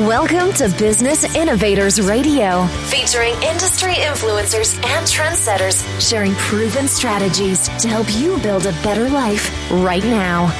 Welcome to Business Innovators Radio, featuring industry influencers and trendsetters sharing proven strategies to help you build a better life right now.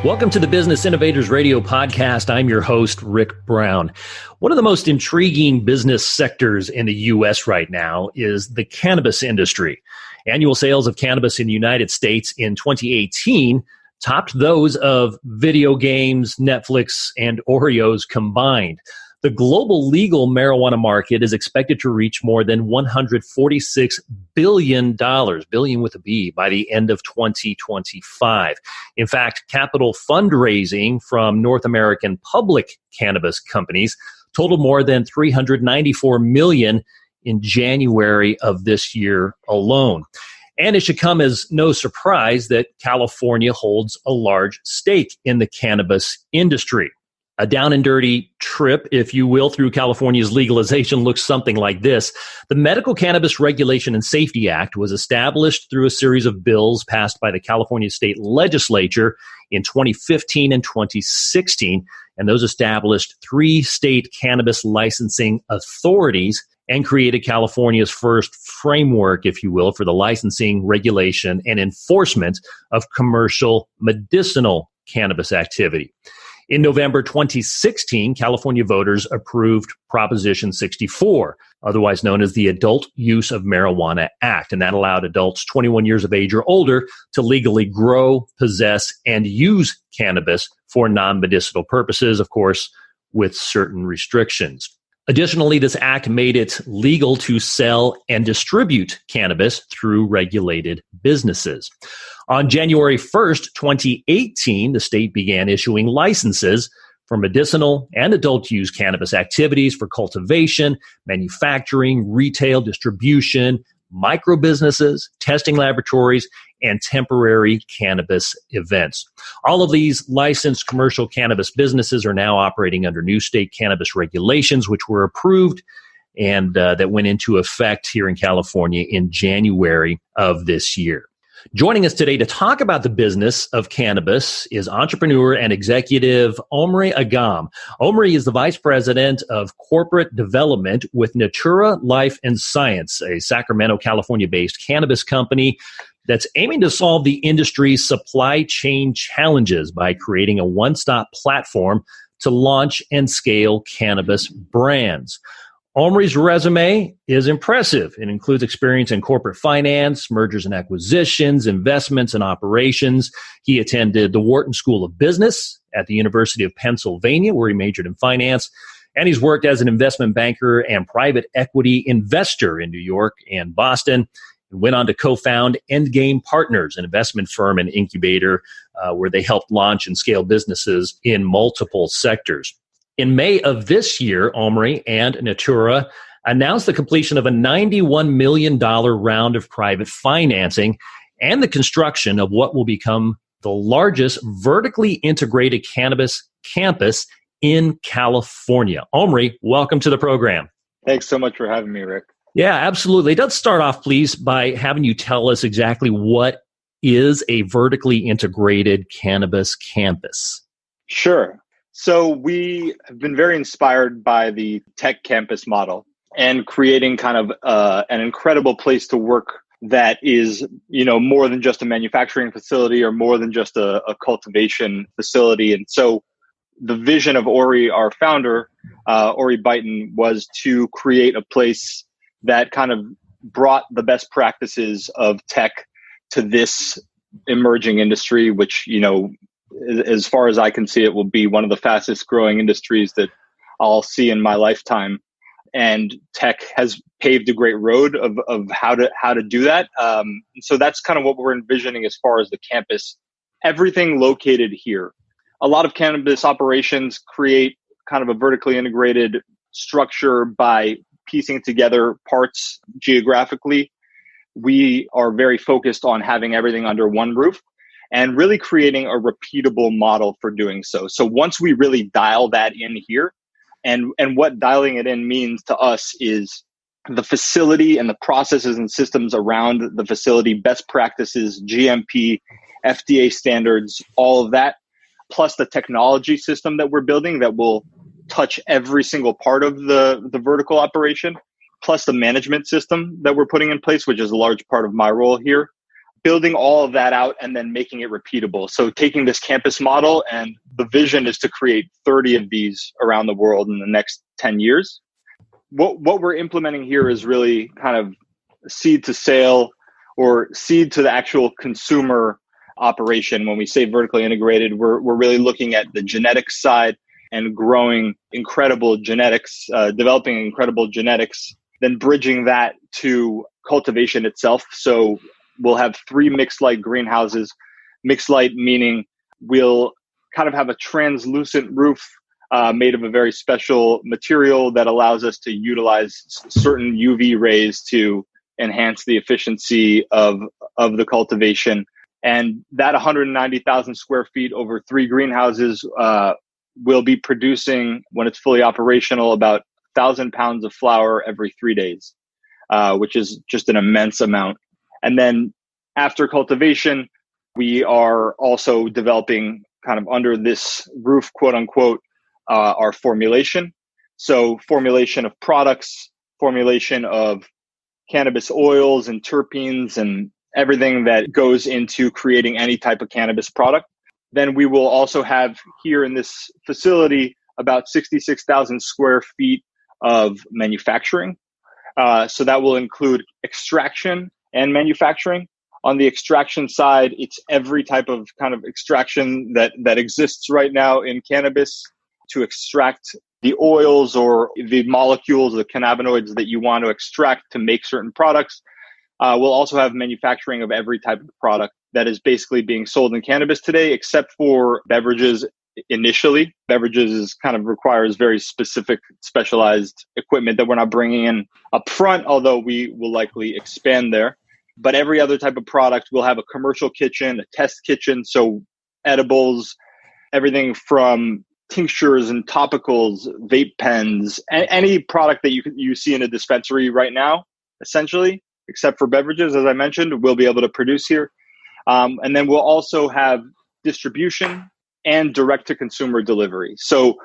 Welcome to the Business Innovators Radio Podcast. I'm your host, Rick Brown. One of the most intriguing business sectors in the U.S. right now is the cannabis industry. Annual sales of cannabis in the United States in 2018 topped those of video games, Netflix, and Oreos combined. The global legal marijuana market is expected to reach more than $146 billion, billion with a B, by the end of 2025. In fact, capital fundraising from North American public cannabis companies totaled more than $394 million in January of this year alone. And it should come as no surprise that California holds a large stake in the cannabis industry. A down and dirty trip, if you will, through California's legalization looks something like this. The Medical Cannabis Regulation and Safety Act was established through a series of bills passed by the California State Legislature in 2015 and 2016. And those established 3 state cannabis licensing authorities and created California's first framework, if you will, for the licensing, regulation, and enforcement of commercial medicinal cannabis activity. In November 2016, California voters approved Proposition 64, otherwise known as the Adult Use of Marijuana Act, and that allowed adults 21 years of age or older to legally grow, possess, and use cannabis for non-medicinal purposes, of course, with certain restrictions. Additionally, this act made it legal to sell and distribute cannabis through regulated businesses. On January 1st, 2018, the state began issuing licenses for medicinal and adult use cannabis activities for cultivation, manufacturing, retail, distribution, micro businesses, testing laboratories, and temporary cannabis events. All of these licensed commercial cannabis businesses are now operating under new state cannabis regulations, which were approved and that went into effect here in California in January of this year. Joining us today to talk about the business of cannabis is entrepreneur and executive Omri Agam. Omri is the Vice President of Corporate Development with Natura Life Science, a Sacramento, California-based cannabis company that's aiming to solve the industry's supply chain challenges by creating a one-stop platform to launch and scale cannabis brands. Omri's resume is impressive. It includes experience in corporate finance, mergers and acquisitions, investments, and operations. He attended the Wharton School of Business at the University of Pennsylvania, where he majored in finance. And he's worked as an investment banker and private equity investor in New York and Boston. He went on to co-found Endgame Partners, an investment firm and incubator where they helped launch and scale businesses in multiple sectors. In May of this year, Omri and Natura announced the completion of a $91 million round of private financing and the construction of what will become the largest vertically integrated cannabis campus in California. Omri, welcome to the program. Thanks so much for having me, Rick. Yeah, absolutely. Let's start off, please, by having you tell us exactly what is a vertically integrated cannabis campus. Sure. So we have been very inspired by the tech campus model and creating kind of an incredible place to work that is, more than just a manufacturing facility or more than just a cultivation facility. And so the vision of Ori, our founder, Ori Byton, was to create a place that kind of brought the best practices of tech to this emerging industry, which, as far as I can see, it will be one of the fastest growing industries that I'll see in my lifetime. And tech has paved a great road of how to do that. So that's kind of what we're envisioning as far as the campus. Everything located here. A lot of cannabis operations create kind of a vertically integrated structure by piecing together parts geographically. We are very focused on having everything under one roof and really creating a repeatable model for doing so. So once we really dial that in here, and what dialing it in means to us is the facility and the processes and systems around the facility, best practices, GMP, FDA standards, all of that. plus the technology system that we're building that will touch every single part of the vertical operation, plus the management system that we're putting in place, which is a large part of my role here. Building all of that out and then making it repeatable. So taking this campus model, and the vision is to create 30 of these around the world in the next 10 years. What we're implementing here is really kind of seed to sale or seed to the actual consumer operation. When we say vertically integrated, we're really looking at the genetics side and growing incredible genetics, developing incredible genetics, then bridging that to cultivation itself. So we'll have 3 mixed light greenhouses. Mixed light meaning we'll kind of have a translucent roof made of a very special material that allows us to utilize certain UV rays to enhance the efficiency of the cultivation. And that 190,000 square feet over 3 greenhouses will be producing, when it's fully operational, about 1,000 pounds of flower every 3 days, which is just an immense amount. And then after cultivation, we are also developing kind of under this roof, quote unquote, our formulation. So formulation of products, formulation of cannabis oils and terpenes and everything that goes into creating any type of cannabis product. Then we will also have here in this facility about 66,000 square feet of manufacturing. So that will include extraction and manufacturing. On the extraction side, it's every type of kind of extraction that exists right now in cannabis to extract the oils or the molecules, the cannabinoids that you want to extract to make certain products. We'll also have manufacturing of every type of product that is basically being sold in cannabis today, except for beverages initially. Beverages kind of requires very specific, specialized equipment that we're not bringing in up front, although we will likely expand there. But every other type of product will have a commercial kitchen, a test kitchen, so edibles, everything from tinctures and topicals, vape pens, any product that you see in a dispensary right now, essentially, except for beverages, as I mentioned, we'll be able to produce here. And then we'll also have distribution and direct-to-consumer delivery. So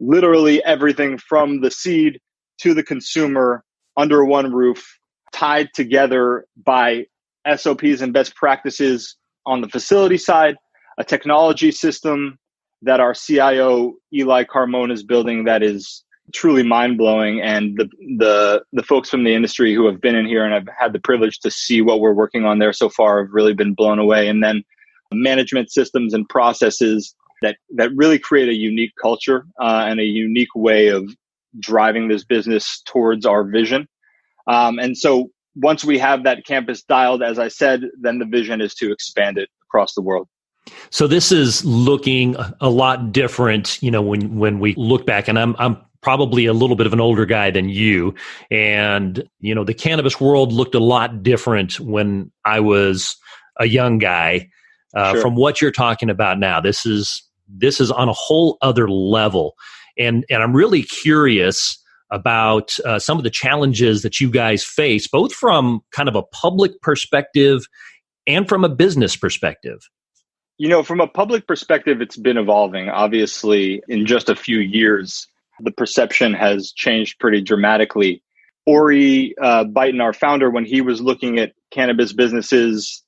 literally everything from the seed to the consumer under one roof, tied together by SOPs and best practices on the facility side, a technology system that our CIO, Eli Carmona, is building that is truly mind-blowing. And the folks from the industry who have been in here and have had the privilege to see what we're working on there so far have really been blown away. And then management systems and processes that really create a unique culture and a unique way of driving this business towards our vision. And so once we have that campus dialed, as I said, then the vision is to expand it across the world. So this is looking a lot different, when we look back, and I'm probably a little bit of an older guy than you. And, the cannabis world looked a lot different when I was a young guy Sure. From what you're talking about now. This is on a whole other level. And I'm really curious about some of the challenges that you guys face, both from kind of a public perspective and from a business perspective. From a public perspective, it's been evolving. Obviously, in just a few years, the perception has changed pretty dramatically. Omri Agam, our founder, when he was looking at cannabis businesses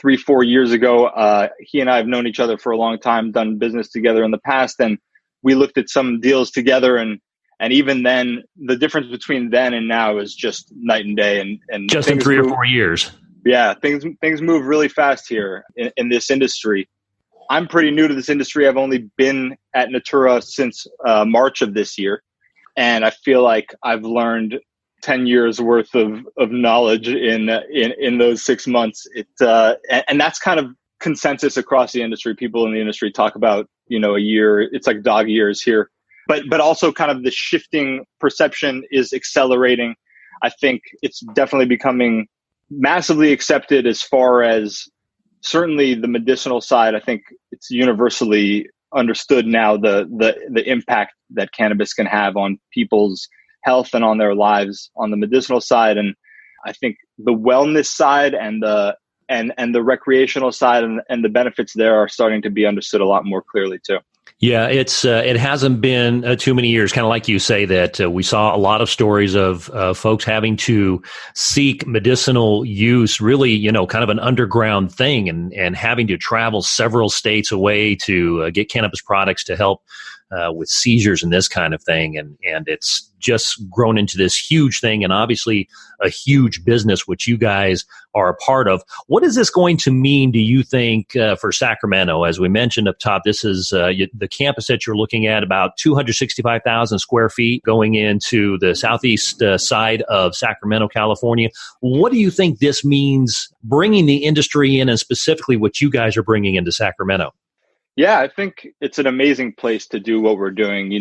3-4 years ago, he and I have known each other for a long time, done business together in the past, and we looked at some deals together. And even then, the difference between then and now is just night and day. And just in 3 or 4 years. Yeah, things move really fast here in this industry. I'm pretty new to this industry. I've only been at Natura since March of this year. And I feel like I've learned 10 years worth of knowledge in those 6 months. And that's kind of consensus across the industry. People in the industry talk about, a year. It's like dog years here. But also kind of the shifting perception is accelerating. I think it's definitely becoming massively accepted as far as certainly the medicinal side. I think it's universally understood now the impact that cannabis can have on people's health and on their lives on the medicinal side. And I think the wellness side and the and the recreational side and the benefits there are starting to be understood a lot more clearly too. Yeah, it hasn't been too many years, kind of like you say, that we saw a lot of stories of folks having to seek medicinal use, really, kind of an underground thing, and having to travel several states away to get cannabis products to help with seizures and this kind of thing. And it's just grown into this huge thing, and obviously a huge business, which you guys are a part of. What is this going to mean, do you think, for Sacramento? As we mentioned up top, this is the campus that you're looking at, about 265,000 square feet going into the southeast side of Sacramento, California. What do you think this means, bringing the industry in, and specifically what you guys are bringing into Sacramento? Yeah, I think it's an amazing place to do what we're doing,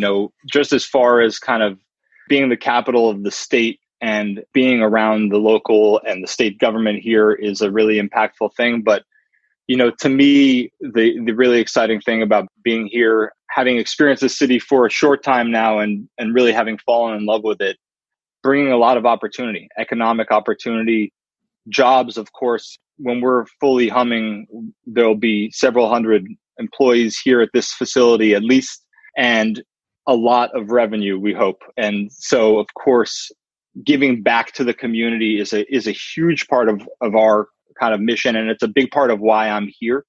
just as far as kind of being the capital of the state and being around the local and the state government here is a really impactful thing. But, to me, the really exciting thing about being here, having experienced the city for a short time now and really having fallen in love with it, bringing a lot of opportunity, economic opportunity, jobs, of course. When we're fully humming, there'll be several hundred employees here at this facility at least, and a lot of revenue, we hope. And so, of course, giving back to the community is a huge part of our kind of mission, and it's a big part of why I'm here.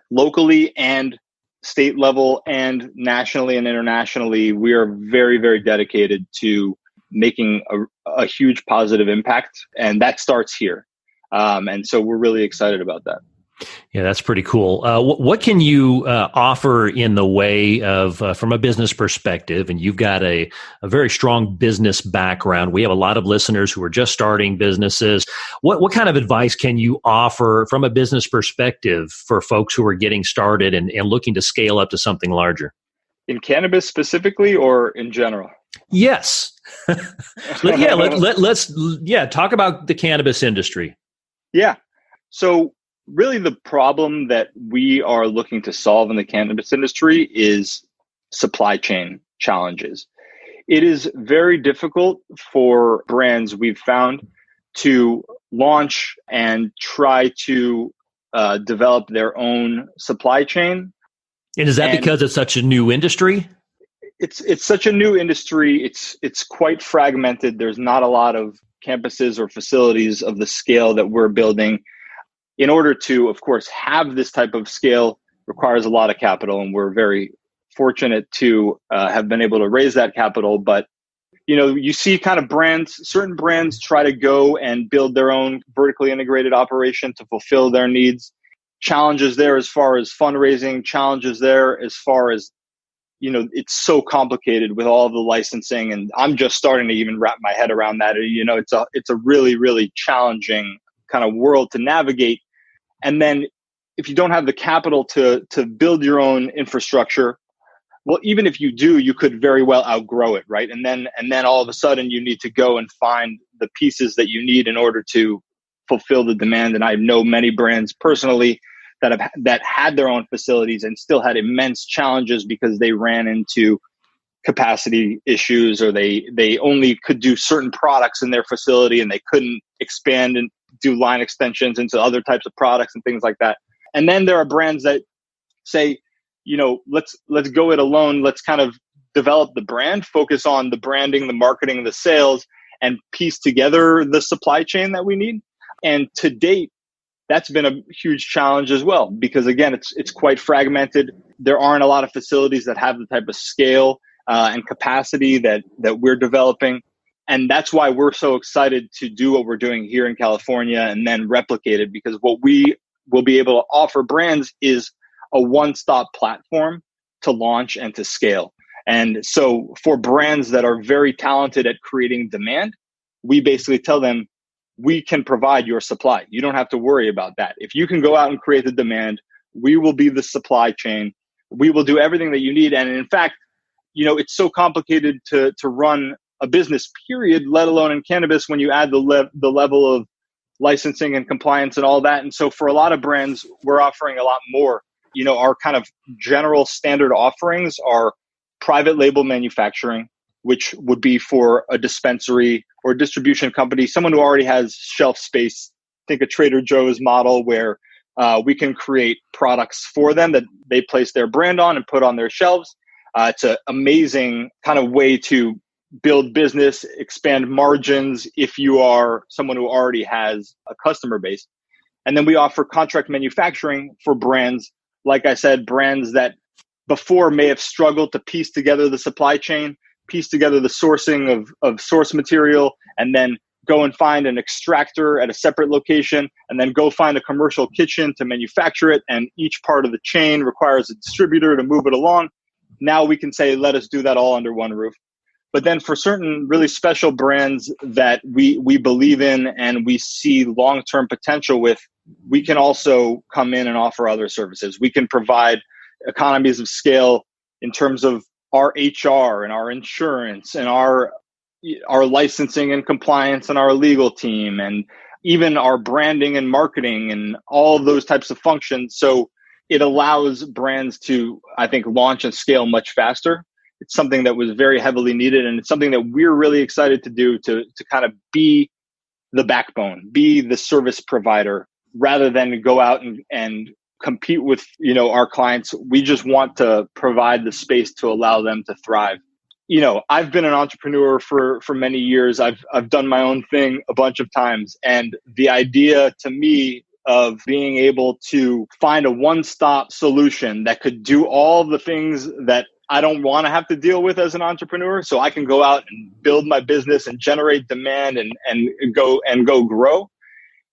Locally and state level and nationally and internationally, we are very, very dedicated to making a huge positive impact, and that starts here. And so we're really excited about that. Yeah, that's pretty cool. What can you offer in the way of, from a business perspective? And you've got a very strong business background. We have a lot of listeners who are just starting businesses. What kind of advice can you offer from a business perspective for folks who are getting started and looking to scale up to something larger? In cannabis specifically, or in general? Yes. Let's talk about the cannabis industry. Yeah. So really the problem that we are looking to solve in the cannabis industry is supply chain challenges. It is very difficult for brands, we've found, to launch and try to develop their own supply chain. And is that because it's such a new industry? It's such a new industry. It's quite fragmented. There's not a lot of campuses or facilities of the scale that we're building. In order to, of course, have this type of scale requires a lot of capital, and we're very fortunate to have been able to raise that capital. But, you see kind of certain brands try to go and build their own vertically integrated operation to fulfill their needs. Challenges there as far as fundraising, challenges there as far as, it's so complicated with all the licensing, and I'm just starting to even wrap my head around that. It's a really, really challenging kind of world to navigate. And then if you don't have the capital to build your own infrastructure, well, even if you do, you could very well outgrow it, right? And then all of a sudden you need to go and find the pieces that you need in order to fulfill the demand. And I know many brands personally that had their own facilities and still had immense challenges because they ran into capacity issues, or they only could do certain products in their facility and they couldn't expand and do line extensions into other types of products and things like that. And then there are brands that say, let's go it alone. Let's kind of develop the brand, focus on the branding, the marketing, the sales, and piece together the supply chain that we need. And to date, that's been a huge challenge as well, because again, it's quite fragmented. There aren't a lot of facilities that have the type of scale and capacity that we're developing. And that's why we're so excited to do what we're doing here in California and then replicate it, because what we will be able to offer brands is a one-stop platform to launch and to scale. And so for brands that are very talented at creating demand, we basically tell them, we can provide your supply. You don't have to worry about that. If you can go out and create the demand, we will be the supply chain. We will do everything that you need. And in fact, it's so complicated to run a business, period, let alone in cannabis, when you add the level of licensing and compliance and all that. And so for a lot of brands, we're offering a lot more. Our kind of general standard offerings are private label manufacturing, which would be for a dispensary or distribution company, someone who already has shelf space think a Trader Joe's model where we can create products for them that they place their brand on and put on their shelves. It's an amazing kind of way to build business, expand margins if you are someone who already has a customer base. And then we offer contract manufacturing for brands, like I said, brands that before may have struggled to piece together the supply chain, piece together the sourcing of source material, and then go and find an extractor at a separate location, and then go find a commercial kitchen to manufacture it. And each part of the chain requires a distributor to move it along. Now we can say, let us do that all under one roof. But then for certain really special brands that we believe in and we see long-term potential with, we can also come in and offer other services. We can provide economies of scale in terms of our HR and our insurance and our licensing and compliance and our legal team and even our branding and marketing and all of those types of functions. So it allows brands to, I think, launch and scale much faster. It's something that was very heavily needed, and it's something that we're really excited to do to kind of be the backbone, be the service provider, rather than go out and compete with, our clients. We just want to provide the space to allow them to thrive. I've been an entrepreneur for many years. I've done my own thing a bunch of times. And the idea to me of being able to find a one-stop solution that could do all the things that I don't want to have to deal with as an entrepreneur, so I can go out and build my business and generate demand and go grow,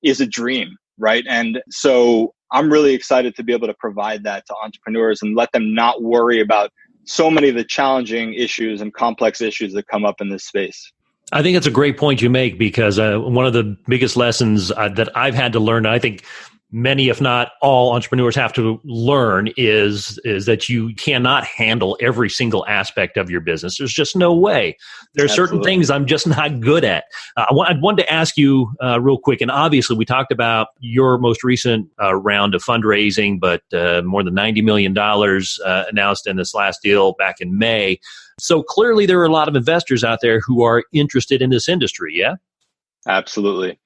is a dream, right? And so I'm really excited to be able to provide that to entrepreneurs and let them not worry about so many of the challenging issues and complex issues that come up in this space. I think it's a great point you make, because one of the biggest lessons that I've had to learn, I think many, if not all, entrepreneurs have to learn is that you cannot handle every single aspect of your business. There's just no way. There are certain things I'm just not good at. I wanted to ask you real quick, and obviously we talked about your most recent round of fundraising, but more than $90 million announced in this last deal back in May. So clearly there are a lot of investors out there who are interested in this industry, yeah? Absolutely.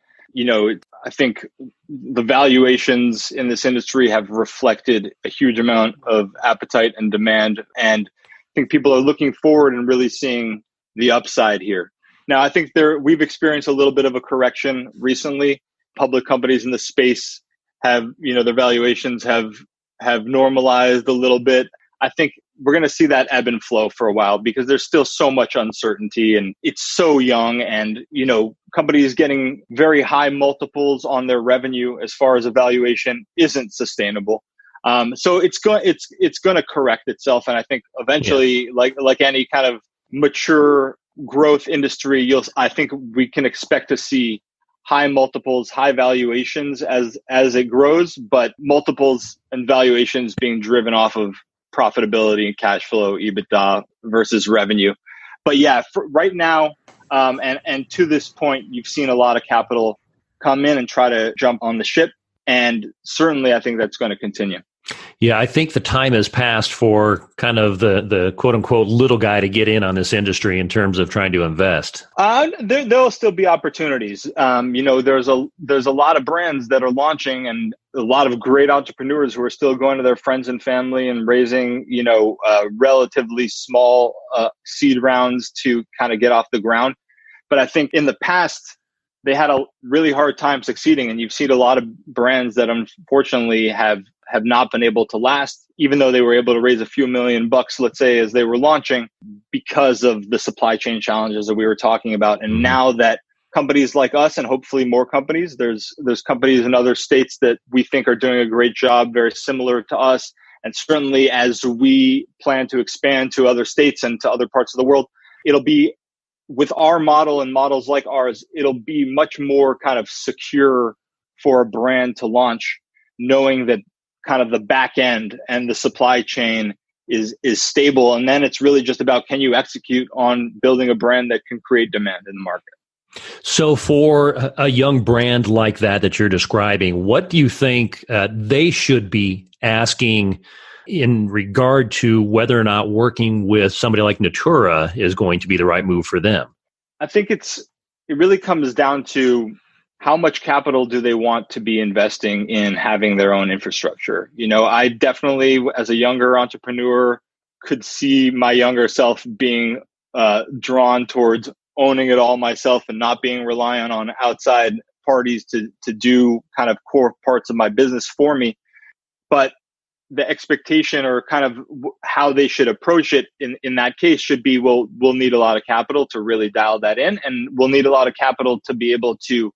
I think the valuations in this industry have reflected a huge amount of appetite and demand. And I think people are looking forward and really seeing the upside here. Now, I think we've experienced a little bit of a correction recently. Public companies in the space have, their valuations have normalized a little bit. I think we're going to see that ebb and flow for a while because there's still so much uncertainty and it's so young, and, companies getting very high multiples on their revenue as far as evaluation isn't sustainable. So it's going to correct itself. And I think eventually, like any kind of mature growth industry, I think we can expect to see high multiples, high valuations as it grows, but multiples and valuations being driven off of profitability and cash flow, EBITDA versus revenue. But yeah, right now, and to this point, you've seen a lot of capital come in and try to jump on the ship. And certainly I think that's going to continue. Yeah, I think the time has passed for kind of the quote unquote little guy to get in on this industry in terms of trying to invest. There'll still be opportunities. There's a lot of brands that are launching and a lot of great entrepreneurs who are still going to their friends and family and raising, relatively small seed rounds to kind of get off the ground. But I think in the past, they had a really hard time succeeding. And you've seen a lot of brands that unfortunately have not been able to last, even though they were able to raise a few $1 million, let's say, as they were launching, because of the supply chain challenges that we were talking about. And now that companies like us, and hopefully more companies, there's companies in other states that we think are doing a great job, very similar to us. And certainly as we plan to expand to other states and to other parts of the world, it'll be with our model and models like ours, it'll be much more kind of secure for a brand to launch, knowing that kind of the back end and the supply chain is stable. And then it's really just about, can you execute on building a brand that can create demand in the market? So for a young brand like that you're describing, what do you think they should be asking in regard to whether or not working with somebody like Natura is going to be the right move for them? I think it really comes down to how much capital do they want to be investing in having their own infrastructure? I definitely, as a younger entrepreneur, could see my younger self being drawn towards owning it all myself and not being reliant on outside parties to do kind of core parts of my business for me. But the expectation, or kind of how they should approach it in that case, should be, we'll need a lot of capital to really dial that in. And we'll need a lot of capital to be able to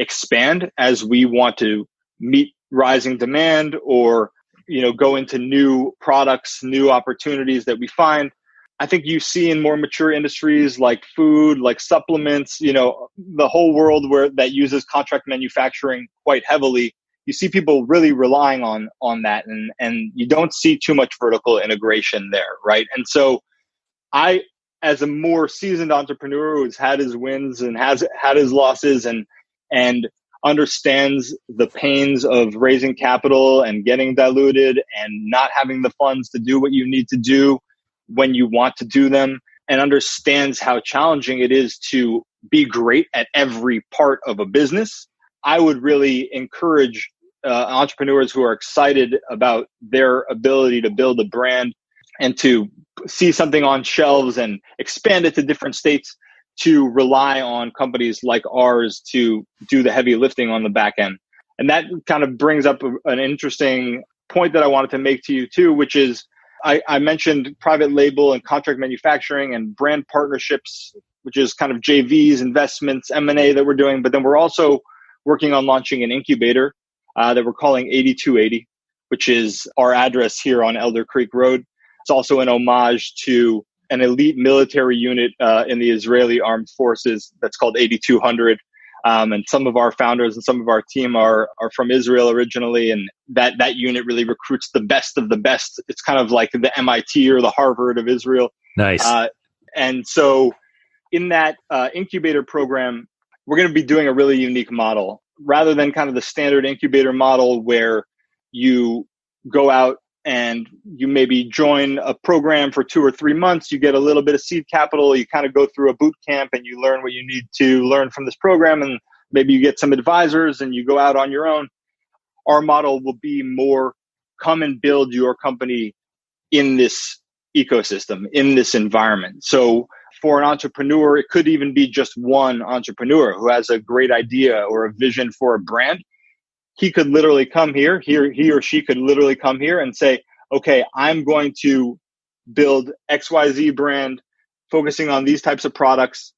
expand as we want to meet rising demand, or, go into new products, new opportunities that we find. I think you see in more mature industries like food, like supplements, the whole world that uses contract manufacturing quite heavily. You see people really relying on that, and you don't see too much vertical integration there, right? And so I, as a more seasoned entrepreneur who's had his wins and has had his losses and understands the pains of raising capital and getting diluted and not having the funds to do what you need to do when you want to do them, and understands how challenging it is to be great at every part of a business, I would really encourage entrepreneurs who are excited about their ability to build a brand and to see something on shelves and expand it to different states, to rely on companies like ours to do the heavy lifting on the back end. And that kind of brings up an interesting point that I wanted to make to you too, which is, I mentioned private label and contract manufacturing and brand partnerships, which is kind of JVs, investments, M&A that we're doing. But then we're also working on launching an incubator that we're calling 8280, which is our address here on Elder Creek Road. It's also an homage to an elite military unit in the Israeli armed forces that's called 8200. And some of our founders and some of our team are from Israel originally. And that unit really recruits the best of the best. It's kind of like the MIT or the Harvard of Israel. Nice. And so in that incubator program, we're going to be doing a really unique model. Rather than kind of the standard incubator model where you go out and you maybe join a program for 2 or 3 months, you get a little bit of seed capital, you kind of go through a boot camp and you learn what you need to learn from this program, and maybe you get some advisors and you go out on your own. Our model will be more, come and build your company in this ecosystem, in this environment. So for an entrepreneur, it could even be just one entrepreneur who has a great idea or a vision for a brand. He could literally come here, he or she could literally come here and say, okay, I'm going to build XYZ brand focusing on these types of products.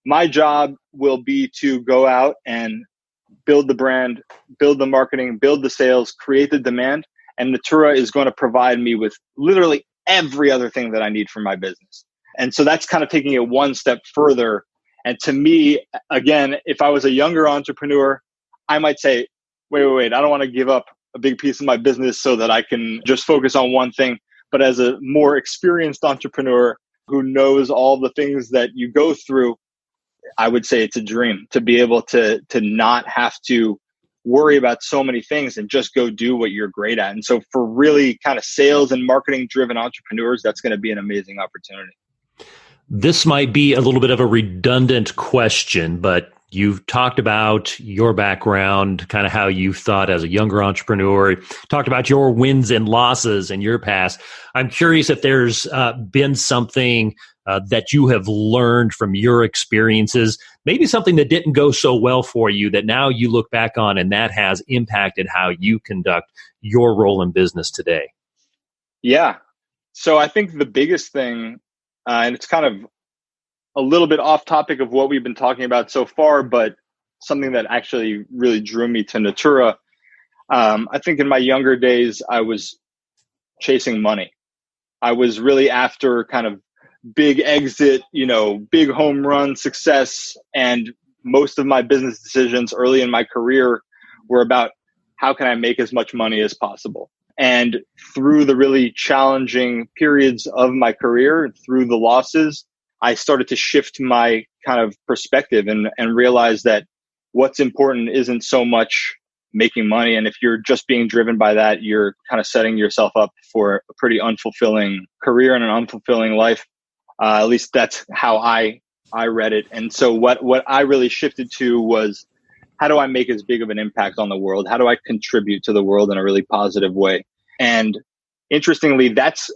My job will be to go out and build the brand, build the marketing, build the sales, create the demand. And Natura is going to provide me with literally every other thing that I need for my business. And so that's kind of taking it one step further. And to me, again, if I was a younger entrepreneur, I might say, wait, I don't want to give up a big piece of my business so that I can just focus on one thing. But as a more experienced entrepreneur who knows all the things that you go through, I would say it's a dream to be able to not have to worry about so many things and just go do what you're great at. And so for really kind of sales and marketing driven entrepreneurs, that's going to be an amazing opportunity. This might be a little bit of a redundant question, but you've talked about your background, kind of how you thought as a younger entrepreneur, talked about your wins and losses in your past. I'm curious if there's been something that you have learned from your experiences, maybe something that didn't go so well for you that now you look back on and that has impacted how you conduct your role in business today. Yeah. So I think the biggest thing, and it's kind of a little bit off topic of what we've been talking about so far, but something that actually really drew me to Natura. I think in my younger days, I was chasing money. I was really after kind of big exit, big home run success. And most of my business decisions early in my career were about how can I make as much money as possible. And through the really challenging periods of my career, through the losses, I started to shift my kind of perspective and realize that what's important isn't so much making money. And if you're just being driven by that, you're kind of setting yourself up for a pretty unfulfilling career and an unfulfilling life. At least that's how I read it. And so what I really shifted to was, how do I make as big of an impact on the world? How do I contribute to the world in a really positive way? And interestingly, that's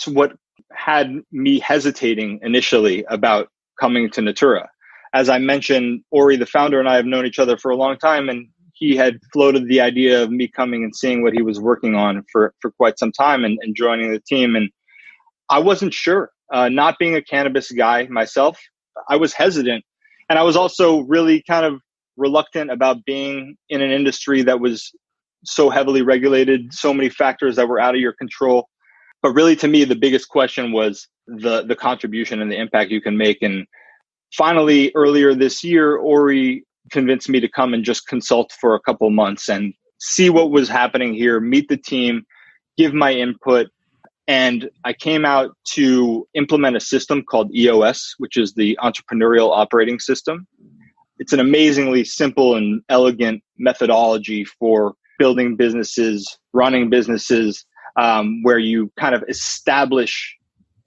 what had me hesitating initially about coming to Natura. As I mentioned, Omri, the founder, and I have known each other for a long time, and he had floated the idea of me coming and seeing what he was working on for quite some time and joining the team. And I wasn't sure. Not being a cannabis guy myself, I was hesitant. And I was also really kind of reluctant about being in an industry that was so heavily regulated, so many factors that were out of your control. But really, to me, the biggest question was the contribution and the impact you can make. And finally, earlier this year, Omri convinced me to come and just consult for a couple months and see what was happening here, meet the team, give my input. And I came out to implement a system called EOS, which is the Entrepreneurial Operating System. It's an amazingly simple and elegant methodology for building businesses, running businesses, where you kind of establish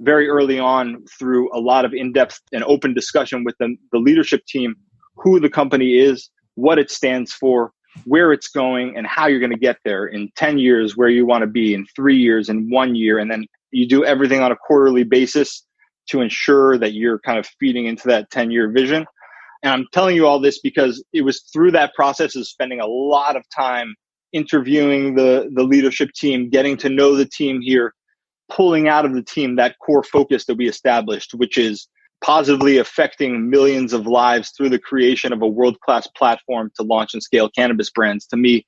very early on through a lot of in-depth and open discussion with the leadership team, who the company is, what it stands for, where it's going, and how you're going to get there in 10 years, where you want to be in 3 years, in 1 year. And then you do everything on a quarterly basis to ensure that you're kind of feeding into that 10-year vision. And I'm telling you all this because it was through that process of spending a lot of time interviewing the leadership team, getting to know the team here, pulling out of the team that core focus that we established, which is positively affecting millions of lives through the creation of a world-class platform to launch and scale cannabis brands. To me,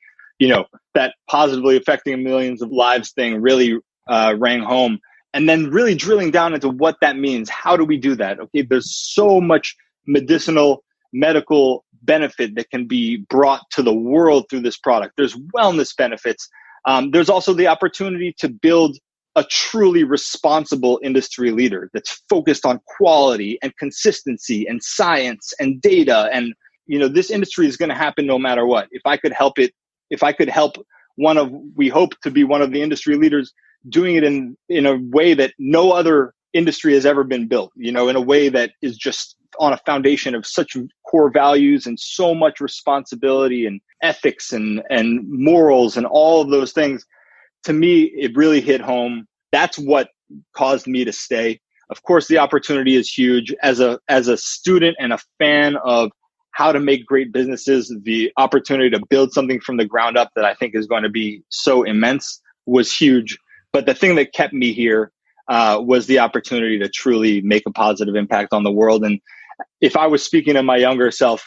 that positively affecting millions of lives thing really rang home. And then really drilling down into what that means. How do we do that? Okay, there's so much medical benefit that can be brought to the world through this product. There's wellness benefits. There's also the opportunity to build a truly responsible industry leader that's focused on quality and consistency and science and data. And, this industry is going to happen no matter what. If I could help we hope to be one of the industry leaders doing it in a way that no other industry has ever been built, in a way that is just on a foundation of such core values and so much responsibility and ethics and morals and all of those things. To me, it really hit home. That's what caused me to stay. Of course, the opportunity is huge. As a student and a fan of how to make great businesses, the opportunity to build something from the ground up that I think is going to be so immense was huge. But the thing that kept me here was the opportunity to truly make a positive impact on the world. And if I was speaking to my younger self,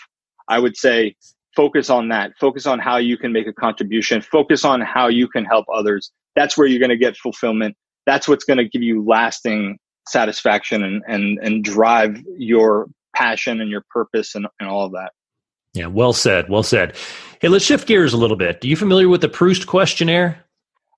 I would say, focus on that. Focus on how you can make a contribution. Focus on how you can help others. That's where you're going to get fulfillment. That's what's going to give you lasting satisfaction and drive your passion and your purpose and all of that. Yeah, well said. Well said. Hey, let's shift gears a little bit. Are you familiar with the Proust questionnaire?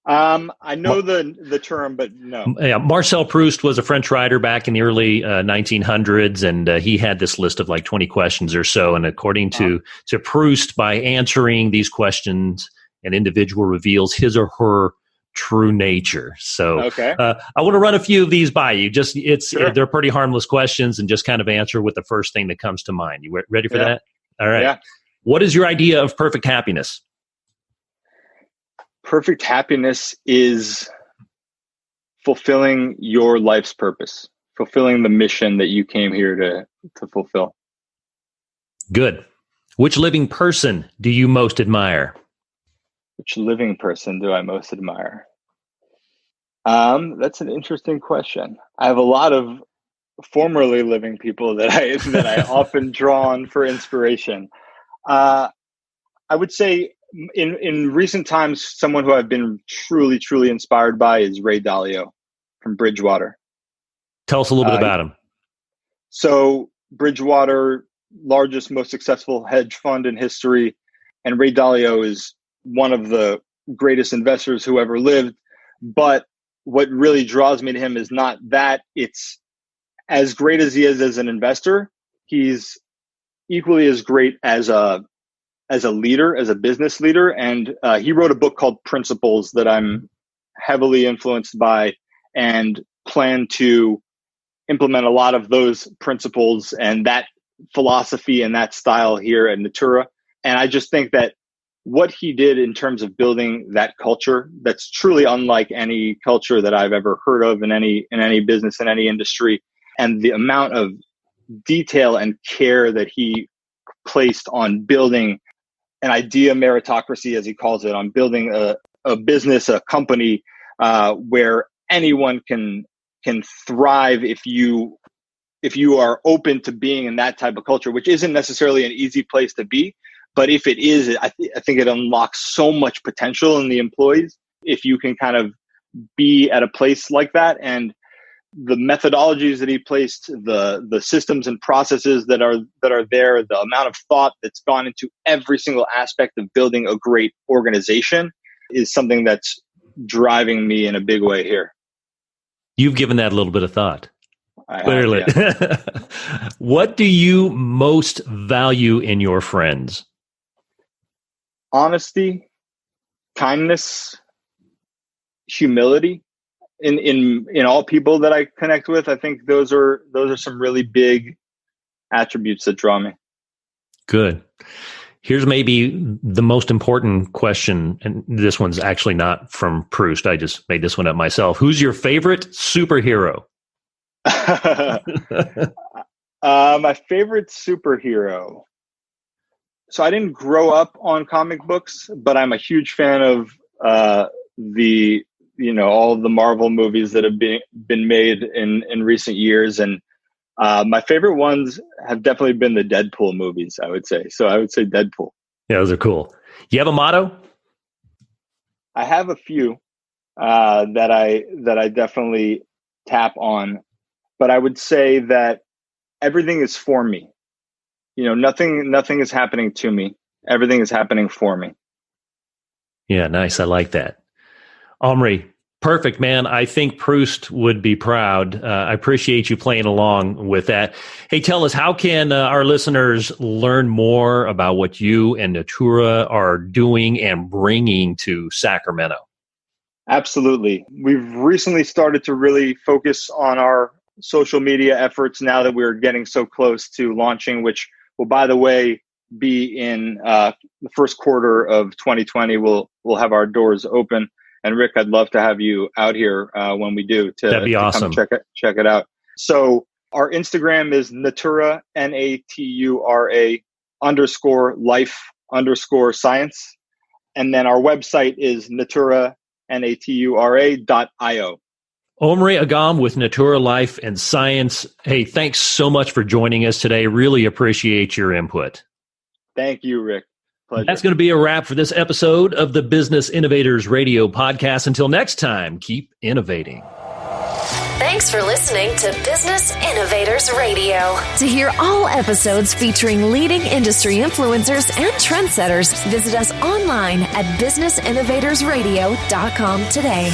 I know the term, but no. Yeah, Marcel Proust was a French writer back in the early 1900s, and he had this list of like 20 questions or so. And according to Proust, by answering these questions, an individual reveals his or her true nature. So okay. I want to run a few of these by you. Sure. They're pretty harmless questions, and just kind of answer with the first thing that comes to mind. You ready for that? All right. Yeah. What is your idea of perfect happiness? Perfect happiness is fulfilling your life's purpose, fulfilling the mission that you came here to fulfill. Good. Which living person do you most admire? Which living person do I most admire? That's an interesting question. I have a lot of formerly living people that I often draw on for inspiration. I would say in recent times, someone who I've been truly, truly inspired by is Ray Dalio from Bridgewater. Tell us a little bit about him. So Bridgewater, largest, most successful hedge fund in history. And Ray Dalio is one of the greatest investors who ever lived. But what really draws me to him is not that. It's as great as he is as an investor, he's equally as great as a leader, as a business leader. And he wrote a book called Principles that I'm heavily influenced by and plan to implement a lot of those principles and that philosophy and that style here at Natura. And I just think that what he did in terms of building that culture, that's truly unlike any culture that I've ever heard of in any business, in any industry, and the amount of detail and care that he placed on building an idea meritocracy, as he calls it, on building a business, a company where anyone can thrive if you are open to being in that type of culture, which isn't necessarily an easy place to be. But if it is, I think it unlocks so much potential in the employees if you can kind of be at a place like that. And the methodologies that he placed, the systems and processes that are there, the amount of thought that's gone into every single aspect of building a great organization is something that's driving me in a big way here. You've given that a little bit of thought. Clearly. Yeah. What do you most value in your friends? Honesty, kindness, humility in all people that I connect with. I think those are some really big attributes that draw me. Good. Here's maybe the most important question, and this one's actually not from Proust. I just made this one up myself. Who's your favorite superhero? My favorite superhero. So I didn't grow up on comic books, but I'm a huge fan of all of the Marvel movies that have been made in recent years. And my favorite ones have definitely been the Deadpool movies, I would say. So I would say Deadpool. Yeah, those are cool. You have a motto? I have a few that I definitely tap on, but I would say that everything is for me. Nothing is happening to me. Everything is happening for me. Yeah, nice. I like that. Omri, perfect, man. I think Proust would be proud. I appreciate you playing along with that. Hey, tell us, how can our listeners learn more about what you and Natura are doing and bringing to Sacramento? Absolutely. We've recently started to really focus on our social media efforts now that we're getting so close to launching, which will, by the way, be in the first quarter of 2020. We'll have our doors open. And Rick, I'd love to have you out here when we do. That'd be awesome. Come check it out. So our Instagram is Natura, Natura _life _science. And then our website is Natura, Natura.io. Omri Agam with Natura Life and Science. Hey, thanks so much for joining us today. Really appreciate your input. Thank you, Rick. Pleasure. That's going to be a wrap for this episode of the Business Innovators Radio Podcast. Until next time, keep innovating. Thanks for listening to Business Innovators Radio. To hear all episodes featuring leading industry influencers and trendsetters, visit us online at businessinnovatorsradio.com today.